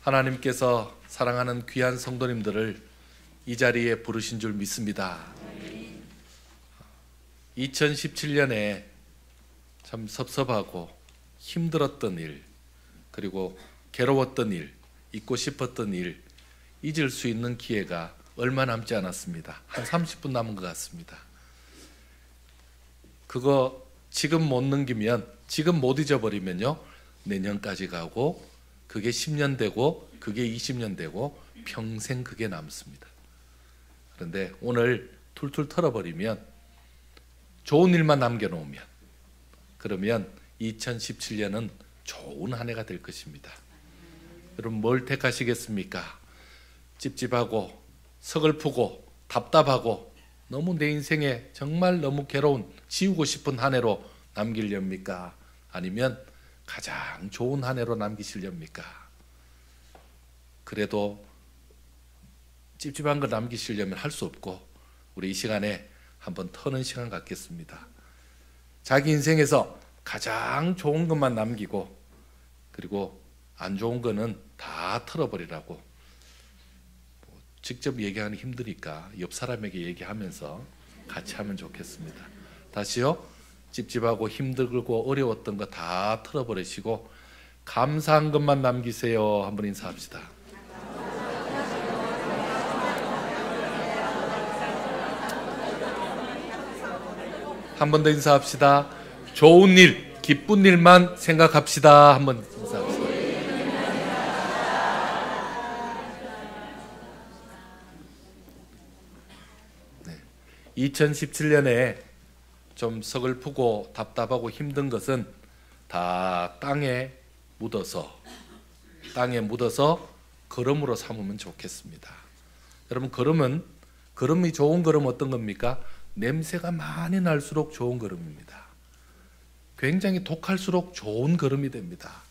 하나님께서 사랑하는 귀한 성도님들을 이 자리에 부르신 줄 믿습니다. 2017년에 참 섭섭하고 힘들었던 일, 그리고 괴로웠던 일, 잊고 싶었던 일, 잊을 수 있는 기회가 얼마 남지 않았습니다. 한 30분 남은 것 같습니다. 그거 지금 못 넘기면, 지금 못 잊어버리면요, 내년까지 가고 그게 10년 되고 그게 20년 되고 평생 그게 남습니다. 그런데 오늘 툴툴 털어버리면, 좋은 일만 남겨놓으면, 그러면 2017년은 좋은 한 해가 될 것입니다. 여러분, 뭘 택하시겠습니까? 찝찝하고 서글프고 답답하고 너무 내 인생에 정말 너무 괴로운, 지우고 싶은 한 해로 남기렵니까? 아니면 가장 좋은 한 해로 남기시렵니까? 그래도 찝찝한 거 남기시려면 할 수 없고, 우리 이 시간에 한번 터는 시간 갖겠습니다. 자기 인생에서 가장 좋은 것만 남기고, 그리고 안 좋은 거는 다 털어버리라고. 직접 얘기하기 힘드니까 옆 사람에게 얘기하면서 같이 하면 좋겠습니다. 다시요. 찝찝하고 힘들고 어려웠던 거 다 털어버리시고 감사한 것만 남기세요. 한번 인사합시다. 한 번 더 인사합시다. 좋은 일, 기쁜 일만 생각합시다. 한번 인사합시다. 2017년에 좀 서글프고 답답하고 힘든 것은 다 땅에 묻어서 걸음으로 삼으면 좋겠습니다. 여러분, 걸음이 좋은 걸음 어떤 겁니까? 냄새가 많이 날수록 좋은 걸음입니다. 굉장히 독할수록 좋은 걸음이 됩니다.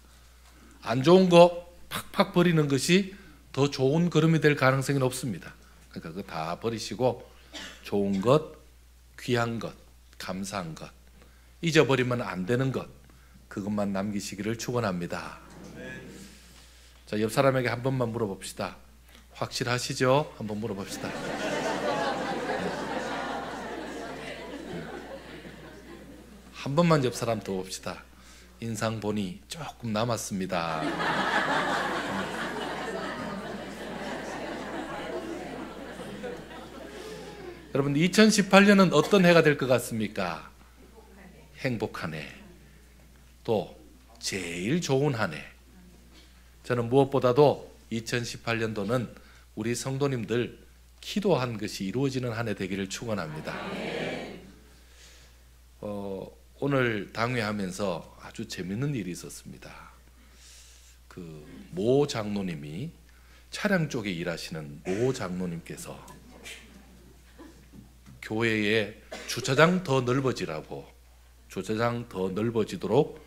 안 좋은 거 팍팍 버리는 것이 더 좋은 걸음이 될 가능성이 높습니다. 그러니까 그거 다 버리시고 좋은 것, 귀한 것, 감사한 것, 잊어버리면 안 되는 것, 그것만 남기시기를 축원합니다. 자, 옆 사람에게 한 번만 물어봅시다. 확실하시죠? 한번 물어봅시다. 한 번만 옆 사람 더 봅시다. 인상 보니 조금 남았습니다. 여러분, 2018년은 어떤 해가 될 것 같습니까? 행복한 해. 또 제일 좋은 한 해. 저는 무엇보다도 2018년도는 우리 성도님들 기도한 것이 이루어지는 한 해 되기를 축원합니다. 오늘 당회하면서 아주 재밌는 일이 있었습니다. 그 모 장로님이, 차량 쪽에 일하시는 모 장로님께서 교회에 주차장 더 넓어지라고, 주차장 더 넓어지도록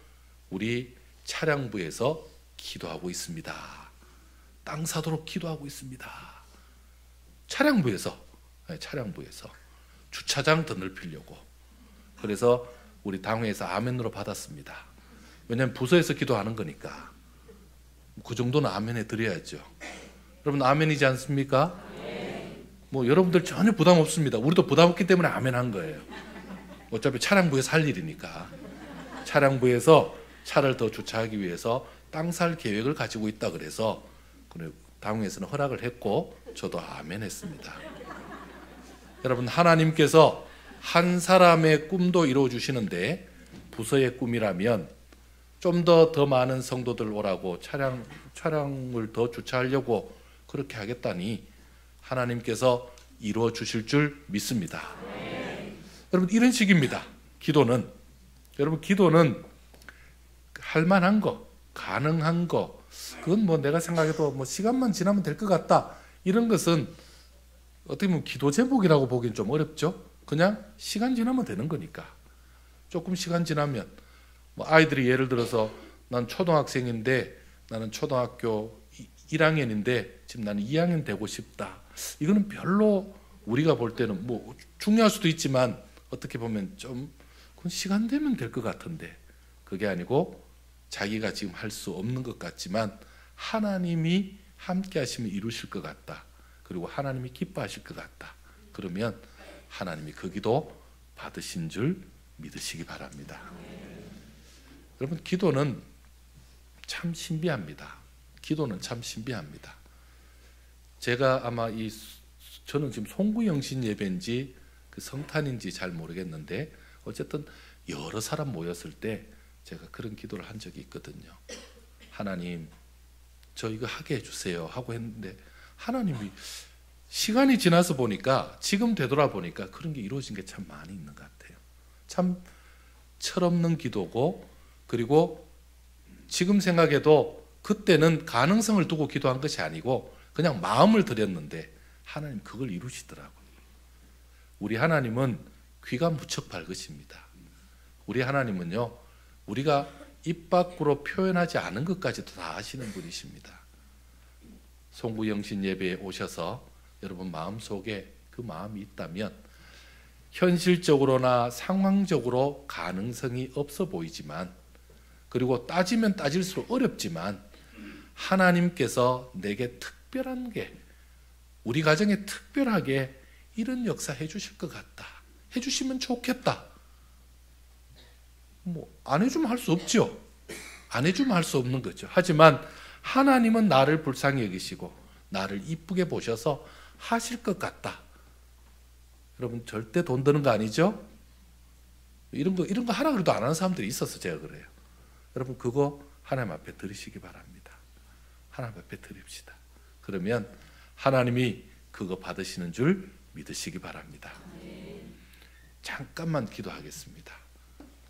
우리 차량부에서 기도하고 있습니다. 땅 사도록 기도하고 있습니다. 차량부에서 주차장 더 넓히려고. 그래서 우리 당회에서 아멘으로 받았습니다. 왜냐하면 부서에서 기도하는 거니까 그 정도는 아멘해 드려야죠. 여러분, 아멘이지 않습니까? 뭐 여러분들 전혀 부담 없습니다. 우리도 부담 없기 때문에 아멘 한 거예요. 어차피 차량부에서 할 일이니까. 차량부에서 차를 더 주차하기 위해서 땅 살 계획을 가지고 있다 그래서 당회에서는 허락을 했고 저도 아멘 했습니다. 여러분, 하나님께서 한 사람의 꿈도 이루어주시는데 부서의 꿈이라면 좀 더 많은 성도들 오라고 차량을 더 주차하려고 그렇게 하겠다니 하나님께서 이루어 주실 줄 믿습니다. 여러분, 이런 식입니다. 기도는. 여러분, 기도는 할 만한 거, 가능한 거, 그건 뭐 내가 생각해도 뭐 시간만 지나면 될 것 같다, 이런 것은 어떻게 보면 기도 제목이라고 보기엔 좀 어렵죠. 그냥 시간 지나면 되는 거니까. 조금 시간 지나면 뭐 아이들이 예를 들어서 난 초등학생인데 나는 초등학교 1학년인데 지금 나는 2학년 되고 싶다. 이거는 별로 우리가 볼 때는 뭐 중요할 수도 있지만 어떻게 보면 좀 그건 시간 되면 될 것 같은데, 그게 아니고 자기가 지금 할 수 없는 것 같지만 하나님이 함께 하시면 이루실 것 같다. 그리고 하나님이 기뻐하실 것 같다. 그러면 하나님이 그 기도 받으신 줄 믿으시기 바랍니다. 여러분, 기도는 참 신비합니다. 기도는 참 신비합니다. 제가 아마 저는 지금 송구영신 예배인지 그 성탄인지 잘 모르겠는데 어쨌든 여러 사람 모였을 때 제가 그런 기도를 한 적이 있거든요. 하나님, 저 이거 하게 해주세요 하고 했는데 하나님이 시간이 지나서 보니까, 지금 되돌아보니까 그런 게 이루어진 게 참 많이 있는 것 같아요. 참 철없는 기도고, 그리고 지금 생각해도 그때는 가능성을 두고 기도한 것이 아니고 그냥 마음을 드렸는데 하나님 그걸 이루시더라고요. 우리 하나님은 귀가 무척 밝으십니다. 우리 하나님은요, 우리가 입 밖으로 표현하지 않은 것까지도 다 아시는 분이십니다. 송구영신 예배에 오셔서 여러분 마음속에 그 마음이 있다면 현실적으로나 상황적으로 가능성이 없어 보이지만, 그리고 따지면 따질수록 어렵지만 하나님께서 내게 특별한 게, 우리 가정에 특별하게 이런 역사 해주실 것 같다, 해주시면 좋겠다. 안 해주면 할 수 없죠. 안 해주면 할 수 없는 거죠. 하지만 하나님은 나를 불쌍히 여기시고 나를 이쁘게 보셔서 하실 것 같다. 여러분, 절대 돈 드는 거 아니죠? 이런 거 하라 그래도 안 하는 사람들이 있어서 제가 그래요. 여러분, 그거 하나님 앞에 드리시기 바랍니다. 하나님 앞에 드립시다. 그러면 하나님이 그거 받으시는 줄 믿으시기 바랍니다. 잠깐만 기도하겠습니다.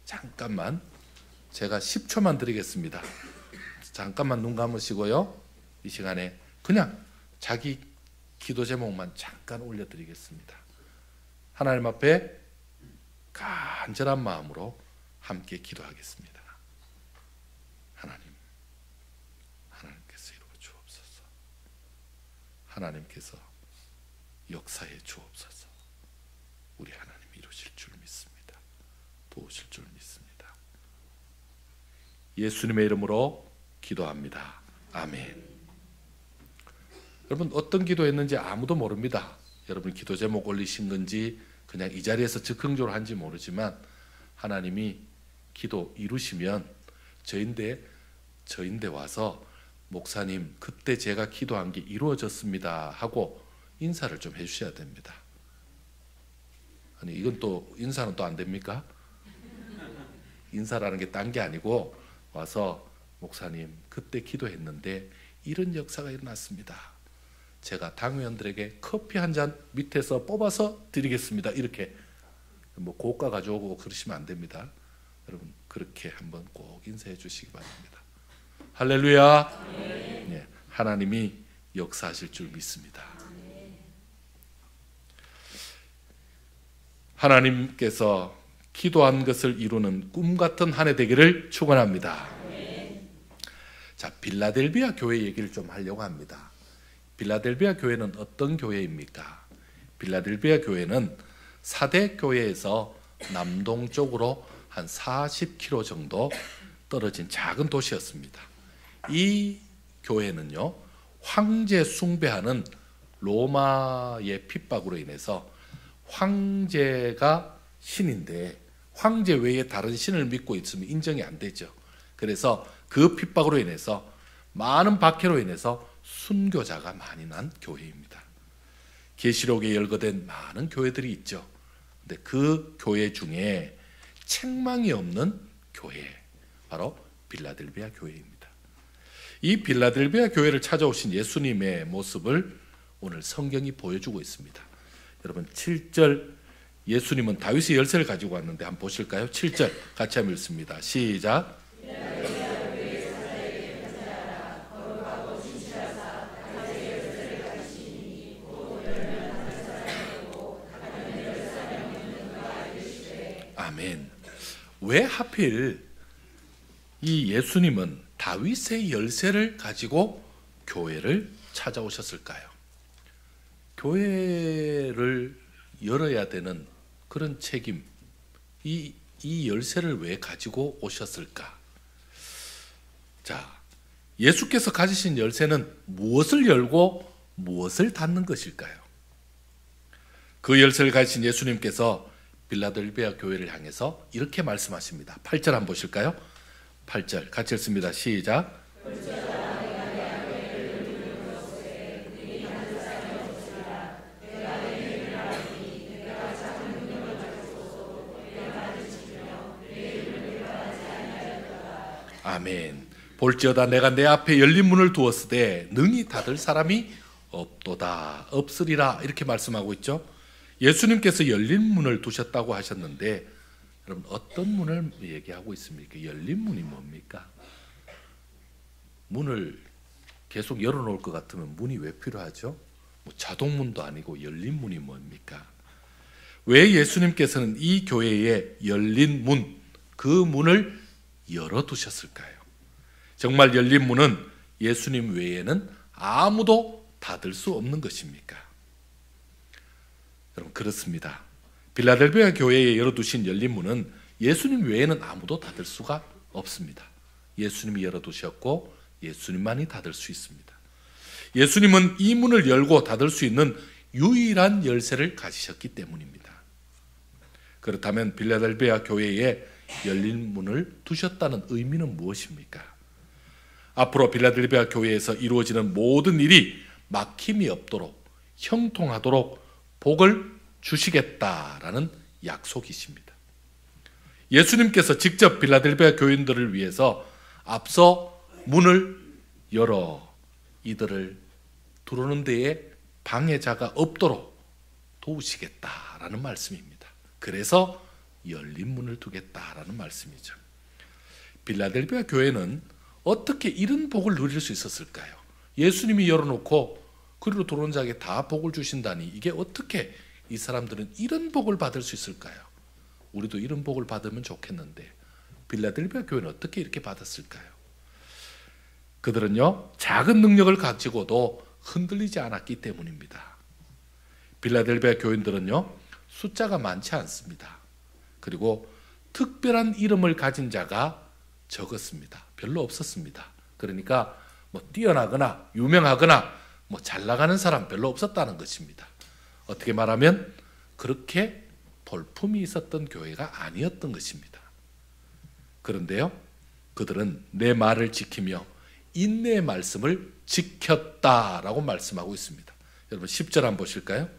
잠깐만, 제가 10초만 드리겠습니다. 잠깐만 눈 감으시고요, 이 시간에 그냥 자기 기도 제목만 잠깐 올려드리겠습니다. 하나님 앞에 간절한 마음으로 함께 기도하겠습니다. 하나님께서 이루어 주옵소서. 하나님께서 역사해 주옵소서. 우리 하나님 이루실 줄 믿습니다. 도우실 줄 믿습니다. 예수님의 이름으로 기도합니다. 아멘. 여러분, 어떤 기도했는지 아무도 모릅니다. 여러분 기도 제목 올리신 건지 그냥 이 자리에서 즉흥적으로 한지 모르지만 하나님이 기도 이루시면 저인데 와서 목사님, 그때 제가 기도한 게 이루어졌습니다 하고 인사를 좀 해주셔야 됩니다. 아니, 이건 또 인사는 또 안 됩니까? 인사라는 게 딴 게 아니고 와서 목사님, 그때 기도했는데 이런 역사가 일어났습니다. 제가 당회원들에게 커피 한 잔 밑에서 뽑아서 드리겠습니다. 이렇게 고가 가져오고 그러시면 안 됩니다. 여러분, 그렇게 한번 꼭 인사해 주시기 바랍니다. 할렐루야. 네, 하나님이 역사하실 줄 믿습니다. 하나님께서 기도한 것을 이루는 꿈 같은 한 해 되기를 축원합니다. 자, 빌라델비아 교회 얘기를 좀 하려고 합니다. 빌라델비아 교회는 어떤 교회입니까? 빌라델비아 교회는 사대 교회에서 남동쪽으로 한 40km 정도 떨어진 작은 도시였습니다. 이 교회는요, 황제 숭배하는 로마의 핍박으로 인해서 황제가 신인데 황제 외에 다른 신을 믿고 있으면 인정이 안 되죠. 그래서 그 핍박으로 인해서, 많은 박해로 인해서 순교자가 많이 난 교회입니다. 계시록에 열거된 많은 교회들이 있죠. 근데 그 교회 중에 책망이 없는 교회, 바로 빌라델비아 교회입니다. 이 빌라델비아 교회를 찾아오신 예수님의 모습을 오늘 성경이 보여주고 있습니다. 여러분, 7절, 예수님은 다윗의 열쇠를 가지고 왔는데 한번 보실까요? 7절 같이 한번 읽습니다. 시작. 아멘. 왜 하필 이 예수님은 다윗의 열쇠를 가지고 교회를 찾아오셨을까요? 교회를 열어야 되는 그런 책임, 이 열쇠를 왜 가지고 오셨을까? 자, 예수께서 가지신 열쇠는 무엇을 열고 무엇을 닫는 것일까요? 그 열쇠를 가지신 예수님께서 빌라델비아 교회를 향해서 이렇게 말씀하십니다. 8절 한번 보실까요? 8절 같이 읽습니다. 시작. 아멘. 볼지어다 내가 내 앞에 열린 문을 두었으되 능히 닫을 사람이 없도다. 없으리라 이렇게 말씀하고 있죠. 예수님께서 열린 문을 두셨다고 하셨는데 여러분 어떤 문을 얘기하고 있습니까? 열린 문이 뭡니까? 문을 계속 열어놓을 것 같으면 문이 왜 필요하죠? 뭐 자동문도 아니고 열린 문이 뭡니까? 왜 예수님께서는 이 교회에 열린 문, 그 문을 열어두셨을까요? 정말 열린 문은 예수님 외에는 아무도 닫을 수 없는 것입니까? 여러분 그렇습니다. 빌라델비아 교회에 열어두신 열린 문은 예수님 외에는 아무도 닫을 수가 없습니다. 예수님이 열어두셨고 예수님만이 닫을 수 있습니다. 예수님은 이 문을 열고 닫을 수 있는 유일한 열쇠를 가지셨기 때문입니다. 그렇다면 빌라델비아 교회에 열린 문을 두셨다는 의미는 무엇입니까? 앞으로 빌라델비아 교회에서 이루어지는 모든 일이 막힘이 없도록 형통하도록 복을 주시겠다라는 약속이십니다. 예수님께서 직접 빌라델비아 교인들을 위해서 앞서 문을 열어 이들을 들어오는 데에 방해자가 없도록 도우시겠다라는 말씀입니다. 그래서 열린 문을 두겠다라는 말씀이죠. 빌라델비아 교회는 어떻게 이런 복을 누릴 수 있었을까요? 예수님이 열어놓고 그리로 들어온 자에게 다 복을 주신다니 이게 어떻게 이 사람들은 이런 복을 받을 수 있을까요? 우리도 이런 복을 받으면 좋겠는데 빌라델비아 교회는 어떻게 이렇게 받았을까요? 그들은요 작은 능력을 가지고도 흔들리지 않았기 때문입니다. 빌라델비아 교인들은요 숫자가 많지 않습니다. 그리고 특별한 이름을 가진 자가 적었습니다. 별로 없었습니다. 그러니까 뭐 뛰어나거나 유명하거나 뭐 잘 나가는 사람 별로 없었다는 것입니다. 어떻게 말하면 그렇게 볼품이 있었던 교회가 아니었던 것입니다. 그런데요 그들은 내 말을 지키며 인내의 말씀을 지켰다라고 말씀하고 있습니다. 여러분 10절 한번 보실까요?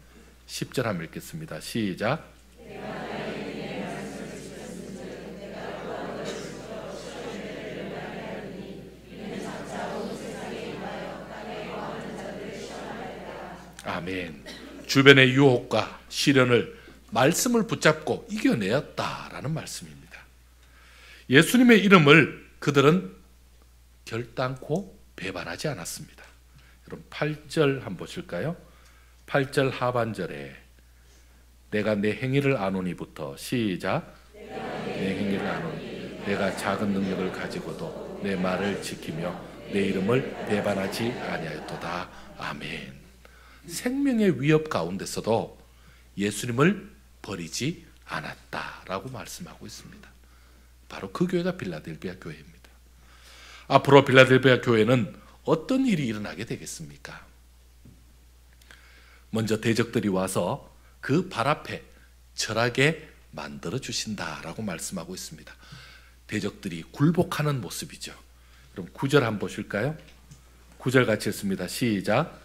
10절 한번 읽겠습니다. 시작. 아멘. 주변의 유혹과 시련을 말씀을 붙잡고 이겨내었다라는 말씀입니다. 예수님의 이름을 그들은 결단코 배반하지 않았습니다. 여러분 8절 한번 보실까요? 8절 하반절에 내가 내 행위를 아노니부터 시작. 내 행위를 아노니 내가 작은 능력을 가지고도 내 말을 지키며 내 이름을 배반하지 아니하였도다. 아멘. 생명의 위협 가운데서도 예수님을 버리지 않았다라고 말씀하고 있습니다. 바로 그 교회가 빌라델비아 교회입니다. 앞으로 빌라델비아 교회는 어떤 일이 일어나게 되겠습니까? 먼저 대적들이 와서 그 발 앞에 절하게 만들어 주신다라고 말씀하고 있습니다. 대적들이 굴복하는 모습이죠. 그럼 9절 한번 보실까요? 9절 같이 읽습니다. 시작.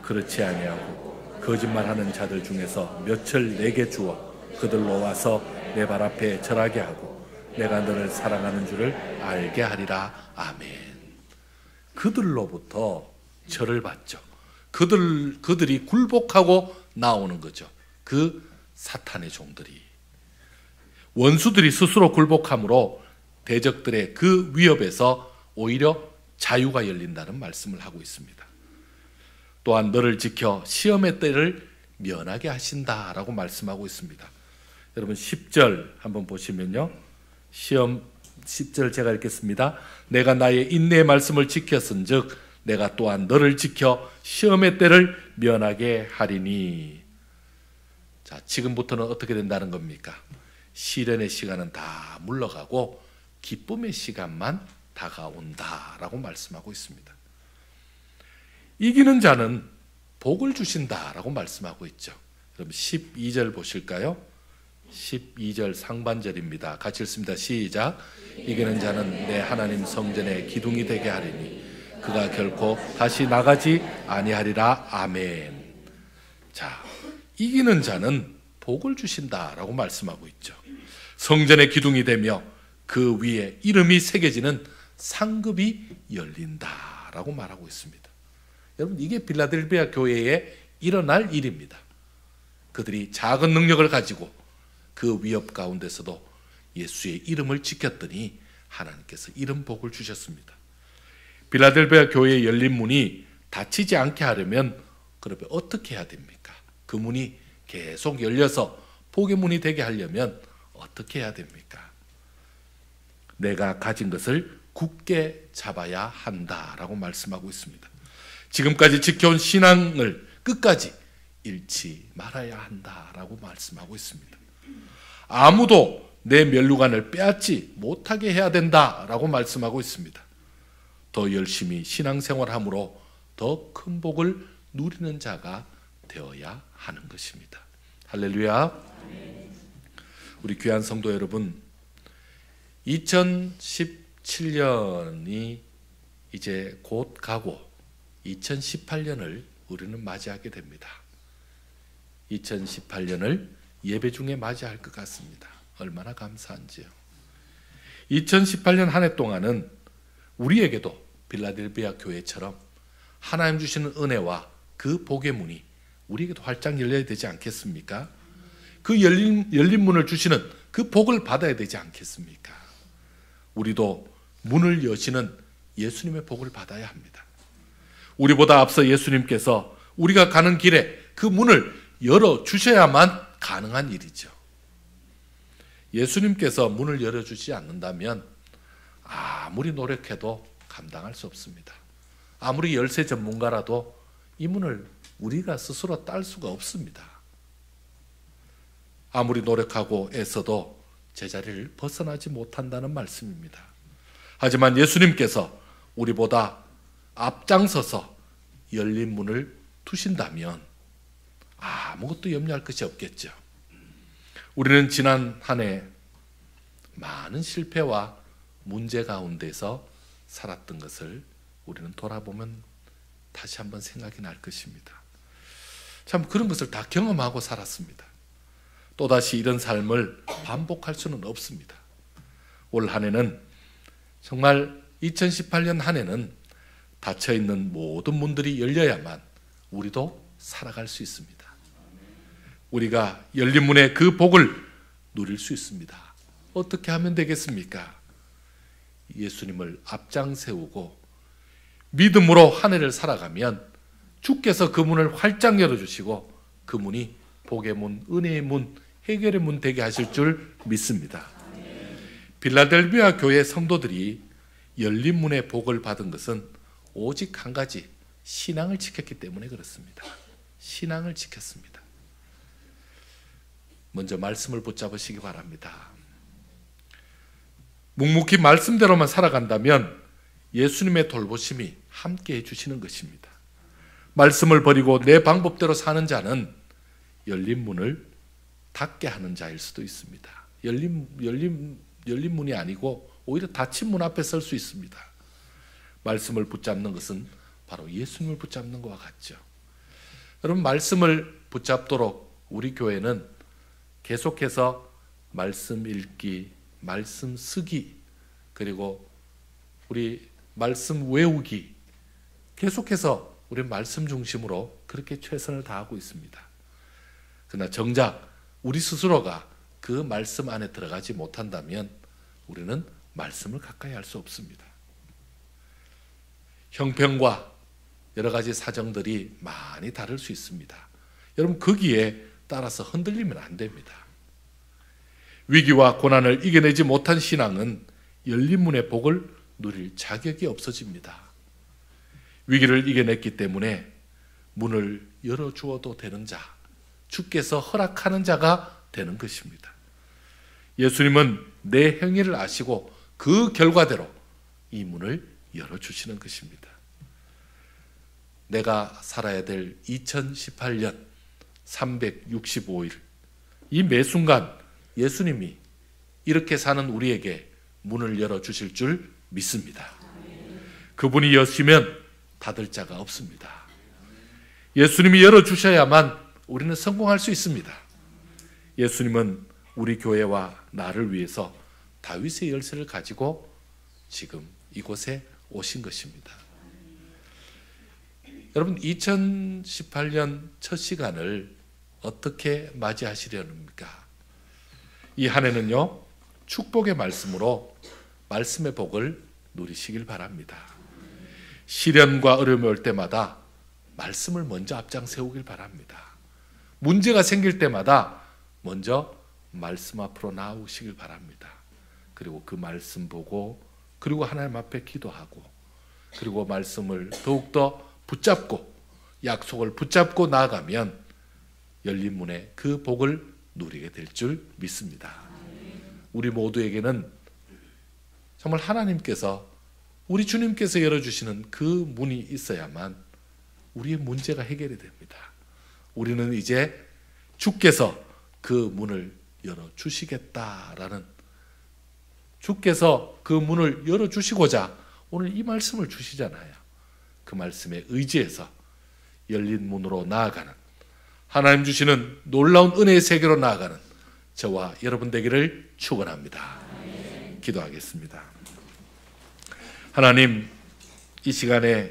그렇지 아니하고 거짓말하는 자들 중에서 몇을 내게 주어 그들로 와서 내 발 앞에 절하게 하고 내가 너를 사랑하는 줄을 알게 하리라. 아멘. 그들로부터 절을 받죠. 그들이 굴복하고 나오는 거죠. 그 사탄의 종들이. 원수들이 스스로 굴복함으로 대적들의 그 위협에서 오히려 자유가 열린다는 말씀을 하고 있습니다. 또한 너를 지켜 시험의 때를 면하게 하신다라고 말씀하고 있습니다. 여러분 10절 한번 보시면요. 시험 10절 제가 읽겠습니다. 내가 나의 인내의 말씀을 지켰은즉 내가 또한 너를 지켜 시험의 때를 면하게 하리니. 자, 지금부터는 어떻게 된다는 겁니까? 시련의 시간은 다 물러가고 기쁨의 시간만 다가온다라고 말씀하고 있습니다. 이기는 자는 복을 주신다라고 말씀하고 있죠. 그럼 12절 보실까요? 12절 상반절입니다. 같이 읽습니다. 시작. 이기는 자는 내 하나님 성전의 기둥이 되게 하리니 그가 결코 다시 나가지 아니하리라. 아멘. 자, 이기는 자는 복을 주신다라고 말씀하고 있죠. 성전의 기둥이 되며 그 위에 이름이 새겨지는 상급이 열린다라고 말하고 있습니다. 여러분, 이게 빌라델비아 교회에 일어날 일입니다. 그들이 작은 능력을 가지고 그 위협 가운데서도 예수의 이름을 지켰더니 하나님께서 이름 복을 주셨습니다. 빌라델비아 교회의 열린 문이 닫히지 않게 하려면 그러면 어떻게 해야 됩니까? 그 문이 계속 열려서 복의 문이 되게 하려면 어떻게 해야 됩니까? 내가 가진 것을 굳게 잡아야 한다라고 말씀하고 있습니다. 지금까지 지켜온 신앙을 끝까지 잃지 말아야 한다라고 말씀하고 있습니다. 아무도 내 면류관을 빼앗지 못하게 해야 된다라고 말씀하고 있습니다. 더 열심히 신앙생활함으로 더 큰 복을 누리는 자가 되어야 하는 것입니다. 할렐루야. 우리 귀한 성도 여러분, 2017년이 이제 곧 가고 2018년을 우리는 맞이하게 됩니다. 2018년을 예배 중에 맞이할 것 같습니다. 얼마나 감사한지요. 2018년 한 해 동안은 우리에게도 빌라델비아 교회처럼 하나님 주시는 은혜와 그 복의 문이 우리에게도 활짝 열려야 되지 않겠습니까? 그 열린 문을 주시는 그 복을 받아야 되지 않겠습니까? 우리도 문을 여시는 예수님의 복을 받아야 합니다. 우리보다 앞서 예수님께서 우리가 가는 길에 그 문을 열어주셔야만 가능한 일이죠. 예수님께서 문을 열어주지 않는다면 아무리 노력해도 감당할 수 없습니다. 아무리 열쇠 전문가라도 이 문을 우리가 스스로 딸 수가 없습니다. 아무리 노력하고 애써도 제자리를 벗어나지 못한다는 말씀입니다. 하지만 예수님께서 우리보다 앞장서서 열린 문을 두신다면 아무것도 염려할 것이 없겠죠. 우리는 지난 한 해 많은 실패와 문제 가운데서 살았던 것을 우리는 돌아보면 다시 한번 생각이 날 것입니다. 참 그런 것을 다 경험하고 살았습니다. 또다시 이런 삶을 반복할 수는 없습니다. 올 한 해는 정말 2018년 한 해는 닫혀있는 모든 문들이 열려야만 우리도 살아갈 수 있습니다. 우리가 열린 문의 그 복을 누릴 수 있습니다. 어떻게 하면 되겠습니까? 예수님을 앞장 세우고 믿음으로 한 해를 살아가면 주께서 그 문을 활짝 열어주시고 그 문이 복의 문, 은혜의 문, 해결의 문 되게 하실 줄 믿습니다. 빌라델비아 교회 성도들이 열린 문의 복을 받은 것은 오직 한 가지, 신앙을 지켰기 때문에 그렇습니다. 신앙을 지켰습니다. 먼저 말씀을 붙잡으시기 바랍니다. 묵묵히 말씀대로만 살아간다면 예수님의 돌보심이 함께해 주시는 것입니다. 말씀을 버리고 내 방법대로 사는 자는 열린 문을 닫게 하는 자일 수도 있습니다. 열린 문이 아니고 오히려 닫힌 문 앞에 설 수 있습니다. 말씀을 붙잡는 것은 바로 예수님을 붙잡는 것과 같죠. 여러분, 말씀을 붙잡도록 우리 교회는 계속해서 말씀 읽기, 말씀 쓰기, 그리고 우리 말씀 외우기, 계속해서 우리 말씀 중심으로 그렇게 최선을 다하고 있습니다. 그러나 정작 우리 스스로가 그 말씀 안에 들어가지 못한다면 우리는 말씀을 가까이 할 수 없습니다. 형편과 여러 가지 사정들이 많이 다를 수 있습니다. 여러분, 거기에 따라서 흔들리면 안 됩니다. 위기와 고난을 이겨내지 못한 신앙은 열린 문의 복을 누릴 자격이 없어집니다. 위기를 이겨냈기 때문에 문을 열어주어도 되는 자, 주께서 허락하는 자가 되는 것입니다. 예수님은 내 행위를 아시고 그 결과대로 이 문을 열어주시는 것입니다. 내가 살아야 될 2018년 365일, 이 매 순간 예수님이 이렇게 사는 우리에게 문을 열어주실 줄 믿습니다. 그분이 여시면 닫을 자가 없습니다. 예수님이 열어주셔야만 우리는 성공할 수 있습니다. 예수님은 우리 교회와 나를 위해서 다윗의 열쇠를 가지고 지금 이곳에 오신 것입니다. 여러분, 2018년 첫 시간을 어떻게 맞이하시려는가? 이 한 해는요, 축복의 말씀으로 말씀의 복을 누리시길 바랍니다. 시련과 어려움이 올 때마다 말씀을 먼저 앞장 세우길 바랍니다. 문제가 생길 때마다 먼저 말씀 앞으로 나오시길 바랍니다. 그리고 그 말씀 보고, 그리고 하나님 앞에 기도하고, 그리고 말씀을 더욱더 붙잡고, 약속을 붙잡고 나아가면 열린 문에 그 복을 누리게 될 줄 믿습니다. 우리 모두에게는 정말 하나님께서, 우리 주님께서 열어주시는 그 문이 있어야만 우리의 문제가 해결이 됩니다. 우리는 이제 주께서 그 문을 열어주시겠다라는, 주께서 그 문을 열어주시고자 오늘 이 말씀을 주시잖아요. 그 말씀에 의지해서 열린 문으로 나아가는, 하나님 주시는 놀라운 은혜의 세계로 나아가는 저와 여러분 되기를 축원합니다. 기도하겠습니다. 하나님, 이 시간에